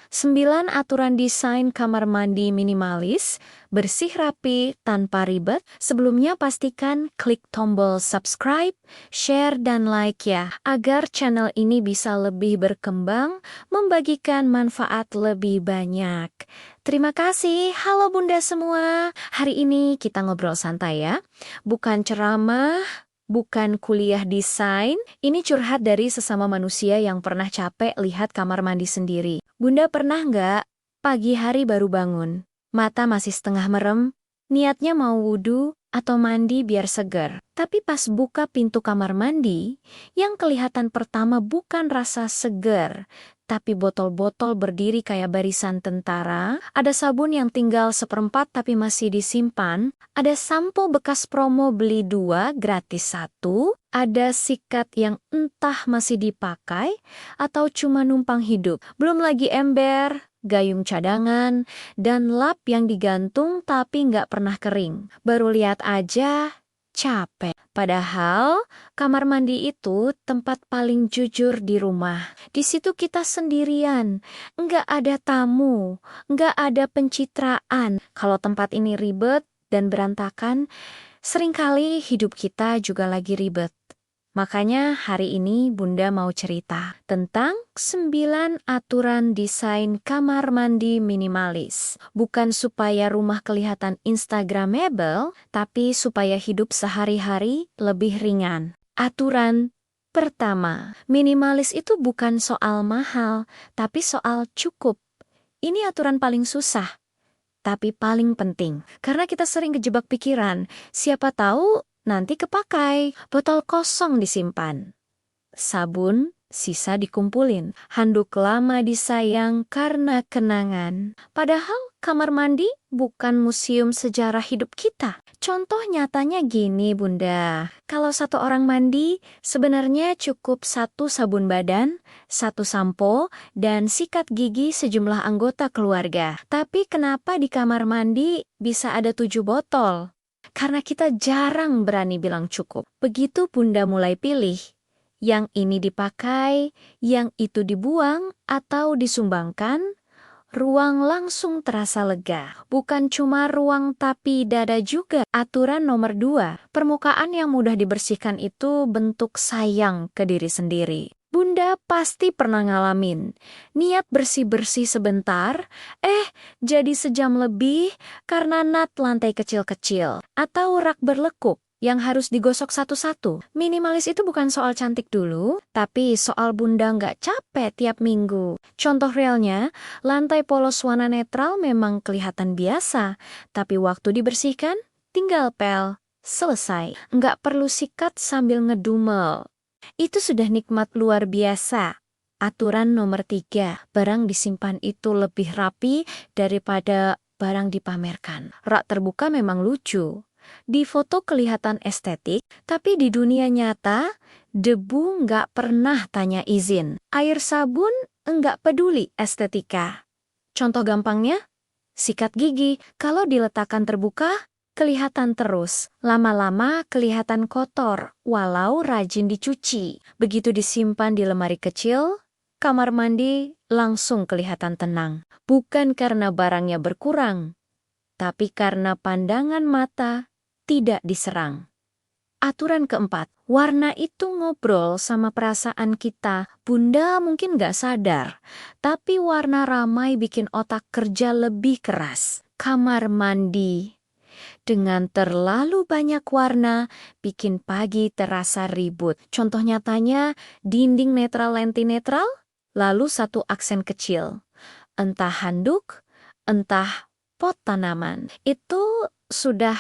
9 aturan desain kamar mandi minimalis, bersih rapi tanpa ribet. Sebelumnya pastikan klik tombol subscribe, share, dan like ya, agar channel ini bisa lebih berkembang, membagikan manfaat lebih banyak. Terima kasih. Halo Bunda semua. Hari ini kita ngobrol santai ya. Bukan ceramah, bukan kuliah desain, ini curhat dari sesama manusia yang pernah capek lihat kamar mandi sendiri. Bunda pernah nggak pagi hari baru bangun, mata masih setengah merem, niatnya mau wudhu atau mandi biar seger. Tapi pas buka pintu kamar mandi, yang kelihatan pertama bukan rasa seger, tapi botol-botol berdiri kayak barisan tentara, ada sabun yang tinggal seperempat tapi masih disimpan, ada sampo bekas promo beli 2 gratis 1, ada sikat yang entah masih dipakai atau cuma numpang hidup. Belum lagi ember, gayung cadangan, dan lap yang digantung tapi nggak pernah kering. Baru lihat aja, capek. Padahal, kamar mandi itu tempat paling jujur di rumah. Di situ kita sendirian, nggak ada tamu, nggak ada pencitraan. Kalau tempat ini ribet dan berantakan, seringkali hidup kita juga lagi ribet. Makanya hari ini Bunda mau cerita tentang 9 aturan desain kamar mandi minimalis. Bukan supaya rumah kelihatan instagramable, tapi supaya hidup sehari-hari lebih ringan. Aturan pertama, minimalis itu bukan soal mahal, tapi soal cukup. Ini aturan paling susah, tapi paling penting. Karena kita sering kejebak pikiran, siapa tahu nanti kepakai, botol kosong disimpan. Sabun, sisa dikumpulin. Handuk lama disayang karena kenangan. Padahal kamar mandi bukan museum sejarah hidup kita. Contoh nyatanya gini Bunda. Kalau satu orang mandi, sebenarnya cukup 1 sabun badan, 1 sampo, dan sikat gigi sejumlah anggota keluarga. Tapi kenapa di kamar mandi bisa ada 7 botol? Karena kita jarang berani bilang cukup. Begitu Bunda mulai pilih, yang ini dipakai, yang itu dibuang atau disumbangkan, ruang langsung terasa lega. Bukan cuma ruang tapi dada juga. Aturan nomor 2, permukaan yang mudah dibersihkan itu bentuk sayang ke diri sendiri. Bunda pasti pernah ngalamin. Niat bersih-bersih sebentar, jadi sejam lebih karena nat lantai kecil-kecil. Atau rak berlekuk yang harus digosok satu-satu. Minimalis itu bukan soal cantik dulu, tapi soal Bunda nggak capek tiap minggu. Contoh realnya, lantai polos warna netral memang kelihatan biasa, tapi waktu dibersihkan, tinggal pel. Selesai. Nggak perlu sikat sambil ngedumel. Itu sudah nikmat luar biasa. Aturan nomor 3, barang disimpan itu lebih rapi daripada barang dipamerkan. Rak terbuka memang lucu. Di foto kelihatan estetik, tapi di dunia nyata, debu nggak pernah tanya izin. Air sabun nggak peduli estetika. Contoh gampangnya, sikat gigi. Kalau diletakkan terbuka, kelihatan terus, lama-lama kelihatan kotor, walau rajin dicuci. Begitu disimpan di lemari kecil, kamar mandi langsung kelihatan tenang. Bukan karena barangnya berkurang, tapi karena pandangan mata tidak diserang. Aturan keempat, warna itu ngobrol sama perasaan kita. Bunda mungkin gak sadar, tapi warna ramai bikin otak kerja lebih keras. Kamar mandi dengan terlalu banyak warna, bikin pagi terasa ribut. Contoh nyatanya, dinding netral lenti netral, lalu 1 aksen kecil. Entah handuk, entah pot tanaman. Itu sudah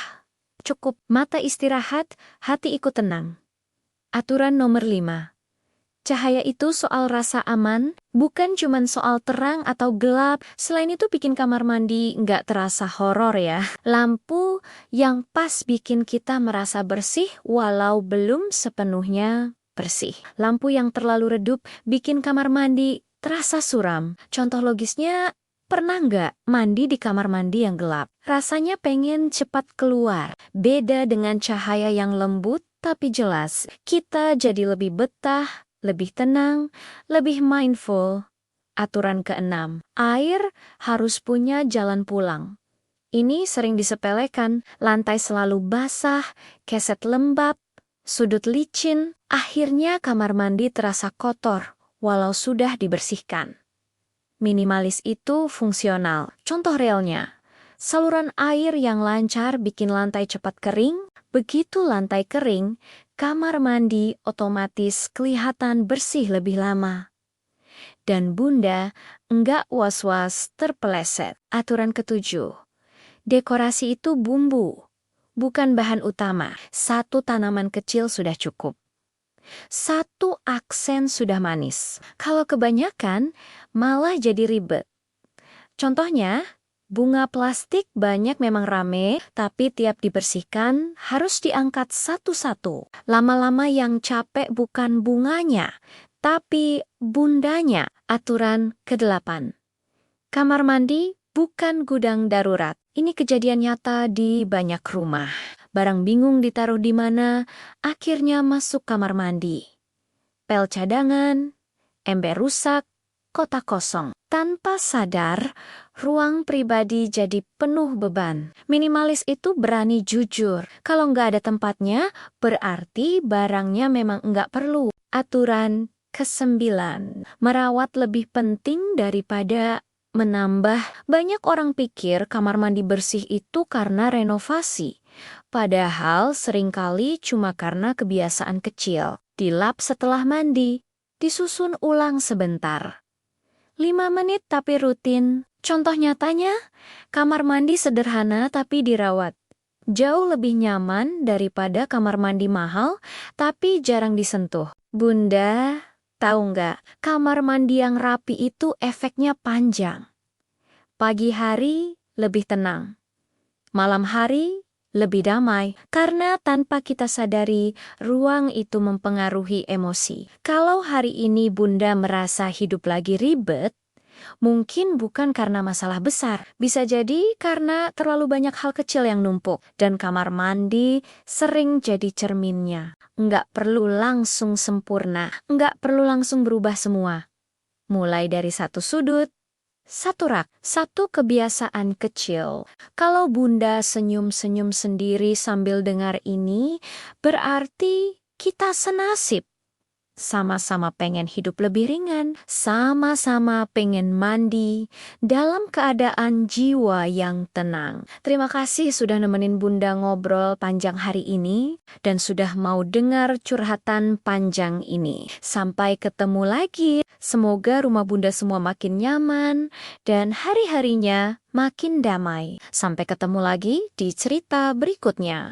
cukup. Mata istirahat, hati ikut tenang. Aturan nomor 5. Cahaya itu soal rasa aman, bukan cuma soal terang atau gelap. Selain itu bikin kamar mandi nggak terasa horor ya. Lampu yang pas bikin kita merasa bersih walau belum sepenuhnya bersih. Lampu yang terlalu redup bikin kamar mandi terasa suram. Contoh logisnya, pernah nggak mandi di kamar mandi yang gelap? Rasanya pengen cepat keluar. Beda dengan cahaya yang lembut tapi jelas. Kita jadi lebih betah, lebih tenang, lebih mindful. Aturan keenam, air harus punya jalan pulang. Ini sering disepelekan, lantai selalu basah, keset lembab, sudut licin, akhirnya kamar mandi terasa kotor, walau sudah dibersihkan. Minimalis itu fungsional. Contoh realnya, saluran air yang lancar bikin lantai cepat kering, begitu lantai kering, kamar mandi otomatis kelihatan bersih lebih lama. Dan Bunda enggak was-was terpeleset. Aturan ketujuh. Dekorasi itu bumbu, bukan bahan utama. Satu tanaman kecil sudah cukup. Satu aksen sudah manis. Kalau kebanyakan, malah jadi ribet. Contohnya, bunga plastik banyak memang rame, tapi tiap dibersihkan harus diangkat satu-satu. Lama-lama yang capek bukan bunganya, tapi bundanya. Aturan ke-8. Kamar mandi bukan gudang darurat. Ini kejadian nyata di banyak rumah. Barang bingung ditaruh di mana, akhirnya masuk kamar mandi. Pel cadangan, ember rusak, kotak kosong. Tanpa sadar, ruang pribadi jadi penuh beban. Minimalis itu berani jujur. Kalau nggak ada tempatnya, berarti barangnya memang nggak perlu. Aturan ke-9. Merawat lebih penting daripada menambah. Banyak orang pikir kamar mandi bersih itu karena renovasi. Padahal seringkali cuma karena kebiasaan kecil. Dilap setelah mandi, disusun ulang sebentar. 5 menit tapi rutin. Contoh nyatanya, kamar mandi sederhana tapi dirawat. Jauh lebih nyaman daripada kamar mandi mahal tapi jarang disentuh. Bunda, tahu nggak, kamar mandi yang rapi itu efeknya panjang. Pagi hari lebih tenang. Malam hari lebih damai. Karena tanpa kita sadari, ruang itu mempengaruhi emosi. Kalau hari ini Bunda merasa hidup lagi ribet, mungkin bukan karena masalah besar. Bisa jadi karena terlalu banyak hal kecil yang numpuk. Dan kamar mandi sering jadi cerminnya. Nggak perlu langsung sempurna. Nggak perlu langsung berubah semua. Mulai dari satu sudut, satu rak, satu kebiasaan kecil. Kalau Bunda senyum-senyum sendiri sambil dengar ini, berarti kita senasib. Sama-sama pengen hidup lebih ringan, sama-sama pengen mandi dalam keadaan jiwa yang tenang. Terima kasih sudah nemenin Bunda ngobrol panjang hari ini dan sudah mau dengar curhatan panjang ini. Sampai ketemu lagi. Semoga rumah Bunda semua makin nyaman dan hari-harinya makin damai. Sampai ketemu lagi di cerita berikutnya.